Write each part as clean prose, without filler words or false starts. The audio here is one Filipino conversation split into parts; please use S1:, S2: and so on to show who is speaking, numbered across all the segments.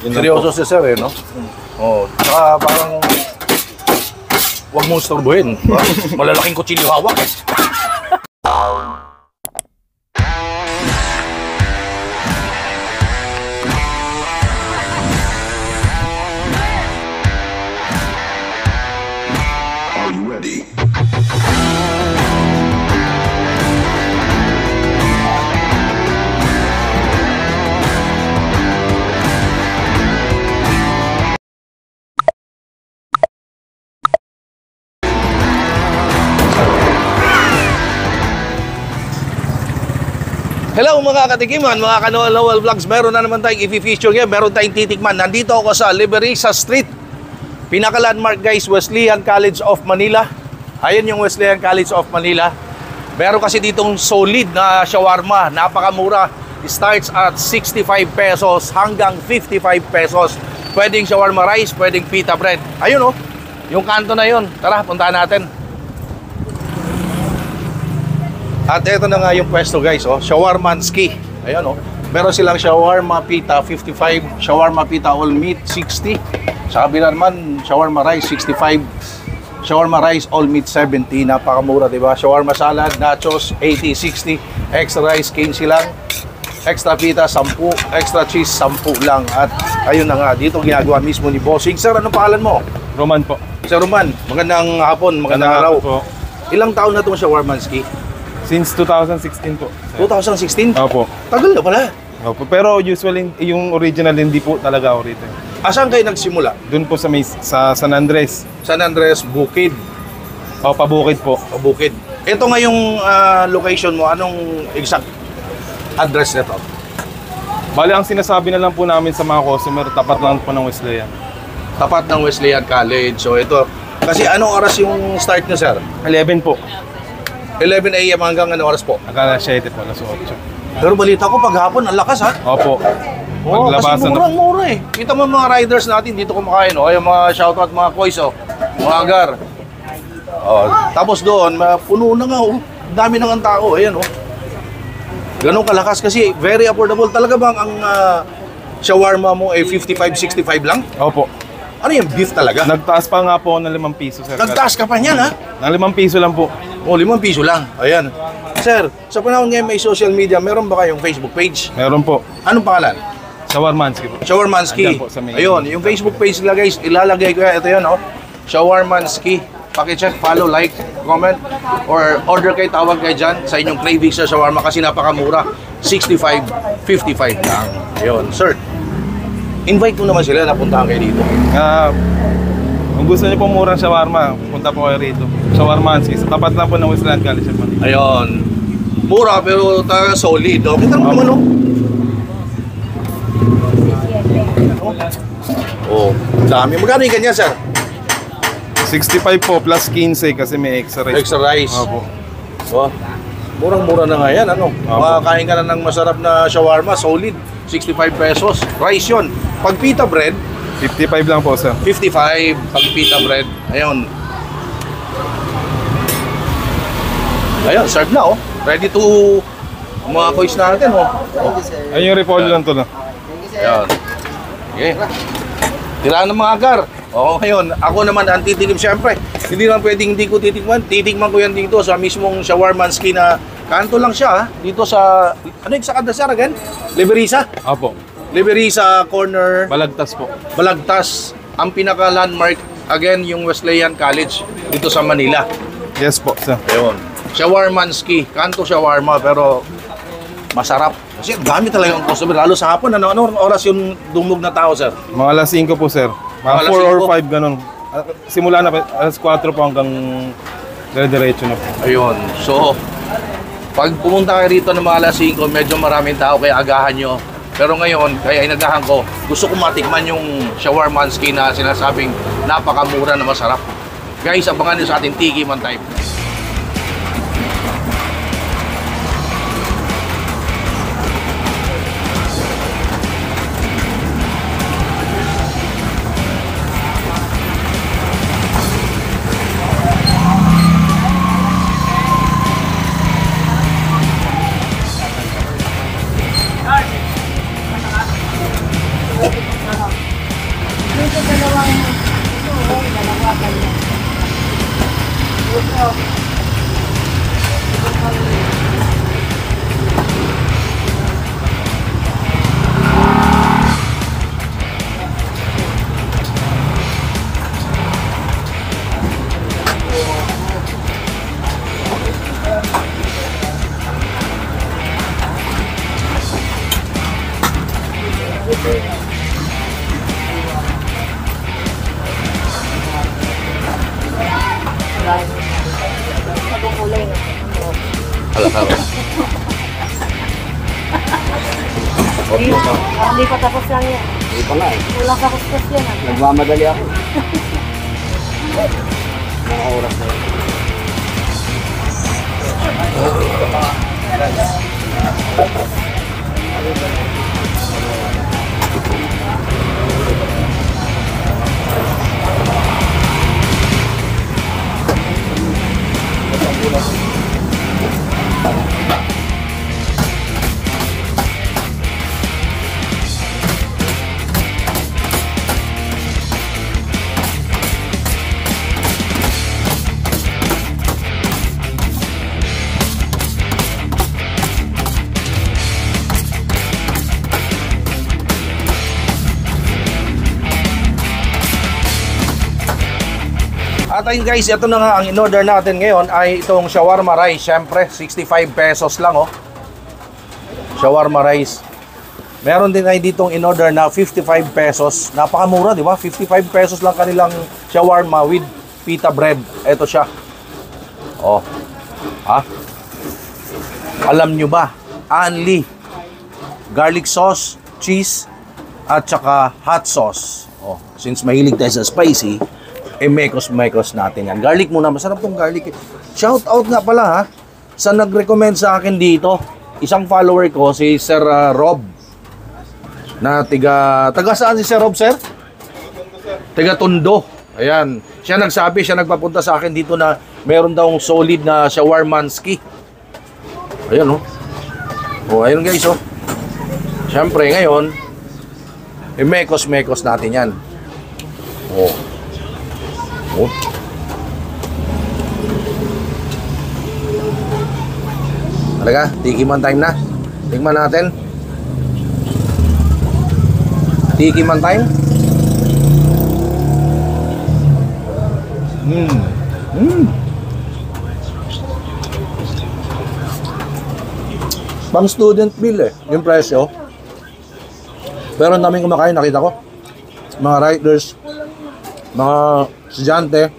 S1: Seryoso si sir eh, no? Oh, saka parang huwag mong istorbohin. Malalaking kutsilyo hawak eh.
S2: Are you ready?
S1: Hello mga katikiman, mga Kanowal Vlogs. Meron na naman tayong i-feature ngayon. Meron tayong titikman. Nandito ako sa Liberisa Street. Pinaka-landmark guys, Wesleyan College of Manila. Ayan yung Wesleyan College of Manila. Meron kasi ditong solid na shawarma. Napakamura. Starts at 65 pesos hanggang 55 pesos. Pwedeng shawarma rice, pwedeng pita bread. Ayun oh, yung kanto na yun. Tara, puntahan natin. At ito na nga yung pwesto guys, oh, Shawarmanski. Ayan oh. Meron silang shawarma pita 55, shawarma pita all meat 60. Sa kabila naman, shawarma rice 65, shawarma rice all meat 70. Napakamura, 'di ba? Shawarma salad, nachos 80, 60, extra rice 15 lang. Extra pita 10, extra cheese 10 lang. At ayun na nga, dito ginagawa mismo ni Bossing. Sir, anong pangalan mo?
S3: Roman po.
S1: Sir Roman, magandang hapon, magandang araw po. Ilang taon na itong Shawarmanski?
S3: Since 2016 po.
S1: 2016?
S3: Opo.
S1: Tagal na pala.
S3: Opo. Pero usually yung original hindi po talaga ako rito.
S1: Asan kayo nagsimula?
S3: Doon po sa San Andres.
S1: San Andres, Bukid.
S3: O, Pabukid po.
S1: Bukid. Ito nga yung location mo. Anong exact address nito?
S3: Bali, ang sinasabi na lang po namin sa mga customer, tapat lang po ng Wesleyan.
S1: Tapat ng Wesleyan College. So ito, kasi anong oras yung start nyo, sir?
S3: 11 po.
S1: 11 a.m. hanggang anong oras po?
S3: Hanggang 7 po, alas 8.
S1: Pero balita ko paghapon, ang lakas ha?
S3: Opo.
S1: Oo, kasi murang-mura eh. Kita mo mga riders natin dito kumakain, oh. Yung mga shoutout, mga kois, oh. Mga agar. Oh, tapos doon, puno na nga, oh. Dami nang ang tao, ayan, oh. Ganun kalakas kasi very affordable. Talaga bang ang shawarma mo ay 55-65 lang?
S3: Opo.
S1: Ano yung beef talaga?
S3: Nagtaas pa nga po ng 5 piso, sir.
S1: Nagtaas ka pa niyan, ha?
S3: Ng 5 piso lang po.
S1: O, 5 piso lang. Ayan. Sir, sa panahon ngayon may social media, meron ba kayong Facebook page?
S3: Meron po.
S1: Anong pangalan?
S3: Shawarmanski po.
S1: Shawarmanski.
S3: Andyan po sa main.
S1: Ayun, yung Facebook page nila guys, ilalagay ko yan. Ito yan, oh. Shawarmanski. Paki-check, follow, like, comment, or order kayo, tawag kayo dyan sa inyong cravings sa shawarma kasi napakamura. 65, 55 lang. Ayun, sir. Invite mo naman sila na puntahan kayo dito.
S3: Kung gusto niyo po murang shawarma, punta po kayo rito. Shawarmanski. Sa tapat lang po ng Wesleyan College of Manila.
S1: Ayun. Mura pero talaga solid. Oh. Kita mo naman, oh. Oh, dami. Magkano yung ganyan, sir?
S3: 65 po plus 15 kasi may extra rice.
S1: Extra rice.
S3: Opo.
S1: Oh, murang-mura na nga yan, ano?
S3: Opo.
S1: Makakain ka na ng masarap na shawarma, solid. 65 pesos. Rice yun. Pag pita bread,
S3: 55 lang po, sir.
S1: 55 pag pita bread. Ayun. Ayun, serve na, oh. Ready to mga kois natin, oh.
S3: Ayun yung repolyo lang to na.
S1: Ayun. Okay. Tira ng mga agar. Oo, ngayon, ako naman ang titikim siyempre. Hindi naman pwedeng hindi ko titikman. Titikman ko yan dito sa mismong Shawarmanski na kanto lang siya, ha? Dito sa, ano yung sa Kadasar again? Liberisa?
S3: Opo.
S1: Liberisa corner.
S3: Balagtas po.
S1: Balagtas. Ang pinaka-landmark, again, yung Wesleyan College dito sa Manila.
S3: Yes po, sir.
S1: Ayun. Shawarmanski. Kanto shawarma, pero masarap. Kasi dami talaga ang customer. Lalo sa hapon, ano oras yung dumog na tao, sir?
S3: Mga alas 5 po, sir. Mga 4 or 5, ganun. Simula na, alas 4 po hanggang dire-diretso na po.
S1: Ayun. So, pag pumunta kayo rito ng mga alas 5, medyo maraming tao, kaya agahan nyo. Pero ngayon, kaya inagahan ko, gusto ko matikman yung Shawarmanski na sinasabing napakamura na masarap. Guys, abangan nyo sa ating Tiki Man Time. Kalaro.
S2: Hindi pa tapos lang yan.
S4: Hindi pa nga eh.
S2: Kulang sa kustos yan.
S4: Nagmamadali ako. Mga oras na yun.
S1: At ayun guys, ito na nga ang in-order natin ngayon ay itong shawarma rice. Siyempre, 65 pesos lang oh. Shawarma rice. Meron din ay ditong in-order na 55 pesos. Napakamura, di ba? 55 pesos lang kanilang shawarma with pita bread. Ito siya. Oh. Ha? Alam nyo ba? Only garlic sauce, cheese, at saka hot sauce. Oh, since mahilig tayo sa spicy, mekos natin yan. Garlic muna, masarap tong garlic. Shout out nga pala ha, sa nag-recommend sa akin dito. Isang follower ko, si Sir Rob. Na taga saan si Sir Rob, sir? Taga Tondo. Ayan. Siya nagsabi, siya nagpapunta sa akin dito na meron daw solid na shawarmanski. Ayan oh. Oh, ayun guys oh. Siyempre ngayon, mekos natin yan. Oh. Oh. Talaga, tikiman time na. Tingnan natin. Tikiman time. Pang student meal eh, yung presyo. Pero ang daming kumakain, nakita ko. Mga riders, mga estudyante,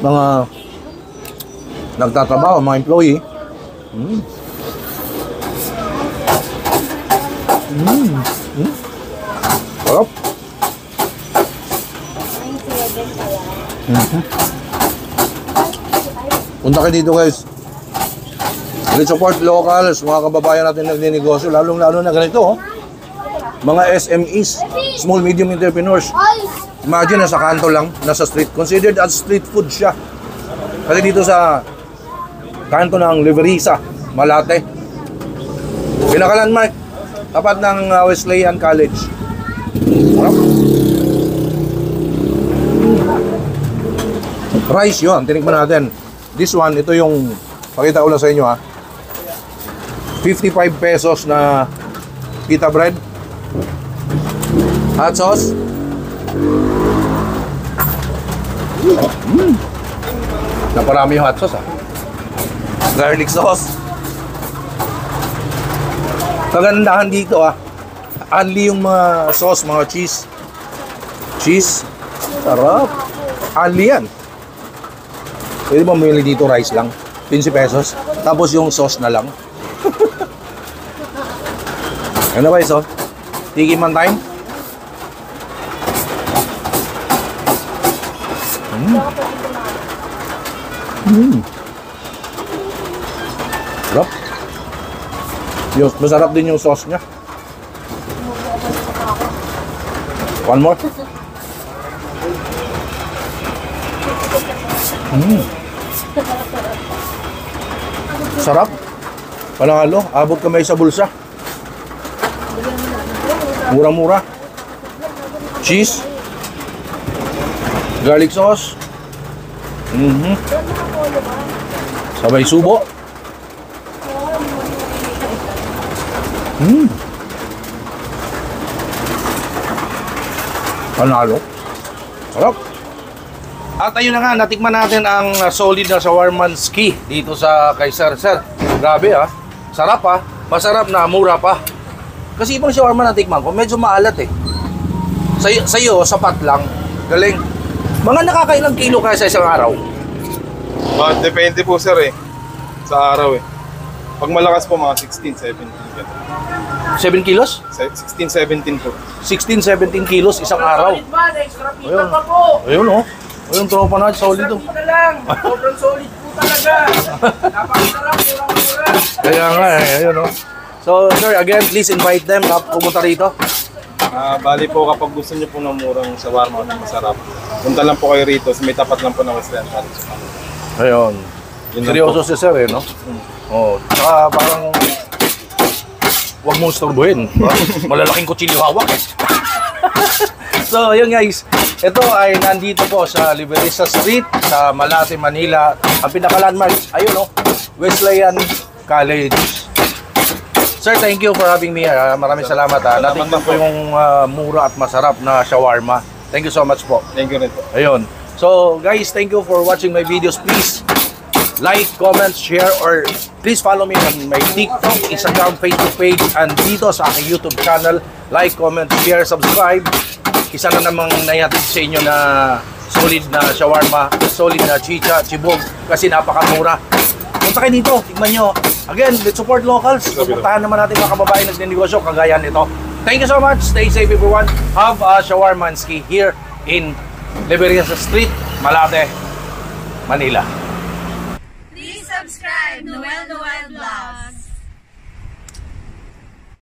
S1: mga nagtatrabaho, mga employee. Sarap. Punta kayo dito guys. Let's support locals, mga kababayan natin nagninegosyo, lalong-lalo na ganito oh. Mga SMEs, small medium entrepreneurs. Imagine, nasa kanto lang, nasa street. Considered as street food siya. Kasi dito sa kanto ng Liverisa, Malate. Pinaka-landmark, tapat ng Wesleyan College. Sarap. Rice yun, tinikman natin. This one, ito yung, pakita ko lang sa inyo ha. 55 pesos na pita bread. Hot sauce. Naparami yung hot sauce ah. Garlic sauce. Kagandahan dito ah. Only yung mga sauce, mga cheese. Cheese. Sarap. Only yan. Pwede ba mamili dito rice lang? 15 pesos. Tapos yung sauce na lang. Ano ba iso? Tikiman time? Sarap. Masarap din yung sauce niya. One more. Sarap. Panalo, abot kamay sa bulsa. Mura-mura. Cheese. Garlic sauce. Sabay subo. Panalo. Sarap. At ayun na nga, natikman natin ang solid na shawarmanski dito sa kay Sir. Sir, grabe ah. Sarap ah. Masarap na, mura pa. Kasi ibang shawarma na tikman ko, medyo maalat eh. Sa'yo, sapat lang. Galing. Mga nakakailang kilo kaya sa isang araw?
S3: Depende po sir eh. sa araw eh. Pag malakas po, mga 16, 17. ganun.
S1: 7 kilos?
S3: 16, 17 po.
S1: 16, 17 kilos isang araw. Ayun. Ayun oh. Ayun, tropa na, solid oh.
S5: Sobrang solid po talaga. Napakasarap, murang-mura.
S1: Kaya nga eh, ayun oh. So, sir, again, please invite them na pumunta rito.
S3: Bali po kapag gusto niyo po ng murang shawarma at masarap, punta lang po kayo rito, may tapat lang po ng West End Palace.
S1: Ayun.
S3: Yun lang
S1: Seryoso
S3: po.
S1: si sir eh, no? Oh, tsaka parang huwag mong storbohin. Malalaking kutsilyo hawak eh. So, yun guys. Ito ay nandito po sa Liberisa Street sa Malate, Manila. Ang pinaka-landmark, ayun oh, Wesleyan College. Sir, thank you for having me. Maraming salamat. Natikman po yung mura at masarap na shawarma. Thank you so much po.
S3: Thank you rin po.
S1: Ayun. So, guys, thank you for watching my videos. Please like, comment, share, or please follow me on my TikTok, Instagram, Facebook page, and dito sa aking YouTube channel. Like, comment, share, subscribe. Isa na namang naihatid sa inyo na solid na shawarma, solid na chicha, chibog, kasi napakamura. Punta kayo dito, tignan nyo. Again, let's support locals. Suportahan naman natin mga kababayan nagnenegosyo, kagaya nito. Thank you so much. Stay safe everyone. Have a shawarmanski here in Liberisa Street, Malate, Manila.